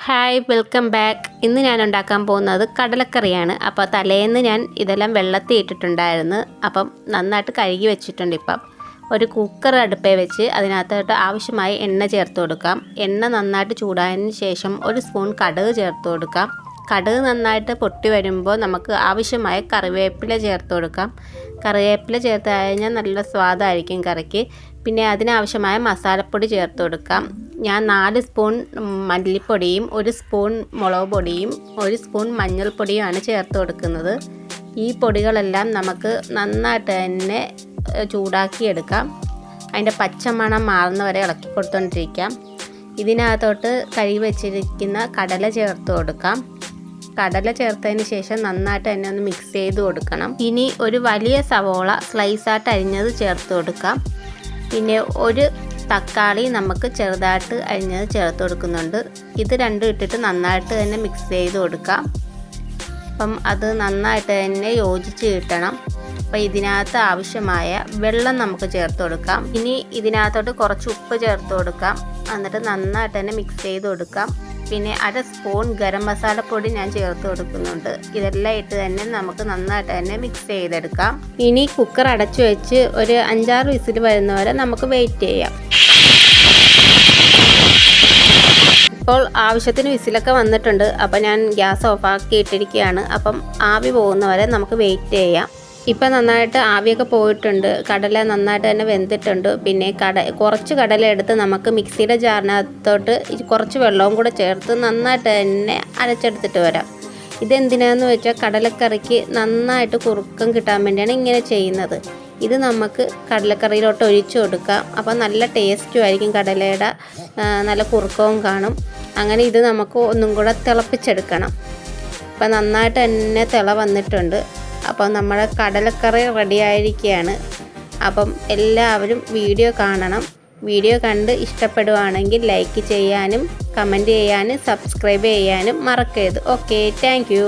Hi welcome back. ഇന്ന് ഞാൻ ഉണ്ടാക്കാൻ പോകുന്നത് കടലക്കറിയാണ്. അപ്പോൾ തലേന്ന് ഞാൻ ഇതെല്ലാം വെള്ളത്തിൽ ഇട്ടിട്ടുണ്ടായിരുന്നു. അപ്പം നന്നായിട്ട് കഴുകി വെച്ചിട്ടുണ്ട്. ഇപ്പം ഒരു കുക്കർ അടുപ്പേ വെച്ച് അതിനകത്തോട്ട് ആവശ്യമായ എണ്ണ ചേർത്ത് കൊടുക്കാം. എണ്ണ നന്നായിട്ട് ചൂടായതിന് ശേഷം ഒരു സ്പൂൺ കടുക് ചേർത്ത് കൊടുക്കാം. കടുക് നന്നായിട്ട് പൊട്ടി വരുമ്പോൾ നമുക്ക് ആവശ്യമായ കറിവേപ്പില ചേർത്ത് കൊടുക്കാം. കറിവേപ്പില ചേർത്ത് കഴിഞ്ഞാൽ നല്ല സ്വാദായിരിക്കും കറിക്ക്. പിന്നെ അതിനാവശ്യമായ മസാലപ്പൊടി ചേർത്ത് കൊടുക്കാം. ഞാൻ 4 സ്പൂൺ മല്ലിപ്പൊടിയും 1 സ്പൂൺ മുളക് പൊടിയും 1 സ്പൂൺ മഞ്ഞൾപ്പൊടിയുമാണ് ചേർത്ത് കൊടുക്കുന്നത്. ഈ പൊടികളെല്ലാം നമുക്ക് നന്നായിട്ട് തന്നെ ചൂടാക്കിയെടുക്കാം. അതിൻ്റെ പച്ചമണം മാറുന്നവരെ ഇളക്കി കൊടുത്തുകൊണ്ടിരിക്കാം. ഇതിനകത്തോട്ട് കഴുകി വെച്ചിരിക്കുന്ന കടല ചേർത്ത് കൊടുക്കാം. കടല ചേർത്തതിന് ശേഷം നന്നായിട്ട് തന്നെ ഒന്ന് മിക്സ് ചെയ്ത് കൊടുക്കണം. ഇനി ഒരു വലിയ സവോള സ്ലൈസായിട്ട് അരിഞ്ഞത് ചേർത്ത് കൊടുക്കാം. പിന്നെ ഒരു തക്കാളി നമുക്ക് ചെറുതായിട്ട് അരിഞ്ഞത് ചേർത്ത് കൊടുക്കുന്നുണ്ട്. ഇത് രണ്ടും ഇട്ടിട്ട് നന്നായിട്ട് തന്നെ മിക്സ് ചെയ്ത് കൊടുക്കാം. അപ്പം അത് നന്നായിട്ട് തന്നെ യോജിച്ച് കിട്ടണം. അപ്പോൾ ഇതിനകത്ത് ആവശ്യമായ വെള്ളം നമുക്ക് ചേർത്ത് കൊടുക്കാം. ഇനി ഇതിനകത്തോട്ട് കുറച്ച് ഉപ്പ് ചേർത്ത് കൊടുക്കാം. എന്നിട്ട് നന്നായിട്ട് തന്നെ മിക്സ് ചെയ്ത് കൊടുക്കാം. പിന്നെ 1 സ്പൂൺ ഗരം മസാലപ്പൊടി ഞാൻ ചേർത്ത് കൊടുക്കുന്നുണ്ട്. ഇതെല്ലാം ഇട്ട് തന്നെ നമുക്ക് നന്നായിട്ട് തന്നെ മിക്സ് ചെയ്തെടുക്കാം. ഇനി കുക്കർ അടച്ചു വെച്ച് ഒരു 5-6 വിസിൽ വരുന്നവരെ നമുക്ക് വെയിറ്റ് ചെയ്യാം. ഇപ്പോൾ ആവശ്യത്തിന് വിസിലൊക്കെ വന്നിട്ടുണ്ട്. അപ്പം ഞാൻ ഗ്യാസ് ഓഫാക്കി ഇട്ടിരിക്കുകയാണ്. അപ്പം ആവി പോകുന്നവരെ നമുക്ക് വെയിറ്റ് ചെയ്യാം. ഇപ്പം നന്നായിട്ട് ആവിയൊക്കെ പോയിട്ടുണ്ട്. കടല നന്നായിട്ട് തന്നെ വെന്തിട്ടുണ്ട്. പിന്നെ കുറച്ച് കടല എടുത്ത് നമുക്ക് മിക്സിയുടെ ജാറിനകത്തോട്ട് കുറച്ച് വെള്ളവും കൂടെ ചേർത്ത് നന്നായിട്ട് തന്നെ അരച്ചെടുത്തിട്ട് വരാം. ഇതെന്തിനാന്ന് വെച്ചാൽ കടലക്കറിക്ക് നന്നായിട്ട് കുറുക്കം കിട്ടാൻ വേണ്ടിയാണ് ഇങ്ങനെ ചെയ്യുന്നത്. ഇത് നമുക്ക് കടലക്കറിയിലോട്ട് ഒഴിച്ചു കൊടുക്കാം. അപ്പം നല്ല ടേസ്റ്റും ആയിരിക്കും. കടലയുടെ നല്ല കുറുക്കവും കാണും. അങ്ങനെ ഇത് നമുക്ക് ഒന്നും കൂടെ തിളപ്പിച്ചെടുക്കണം. അപ്പം നന്നായിട്ട് തന്നെ തിള വന്നിട്ടുണ്ട്. അപ്പം നമ്മുടെ കടലക്കറി റെഡി ആയിരിക്കുകയാണ്. അപ്പം എല്ലാവരും വീഡിയോ കാണണം. വീഡിയോ കണ്ട് ഇഷ്ടപ്പെടുവാണെങ്കിൽ ലൈക്ക് ചെയ്യാനും കമൻറ്റ് ചെയ്യാനും സബ്സ്ക്രൈബ് ചെയ്യാനും മറക്കരുത്. Okay, thank you.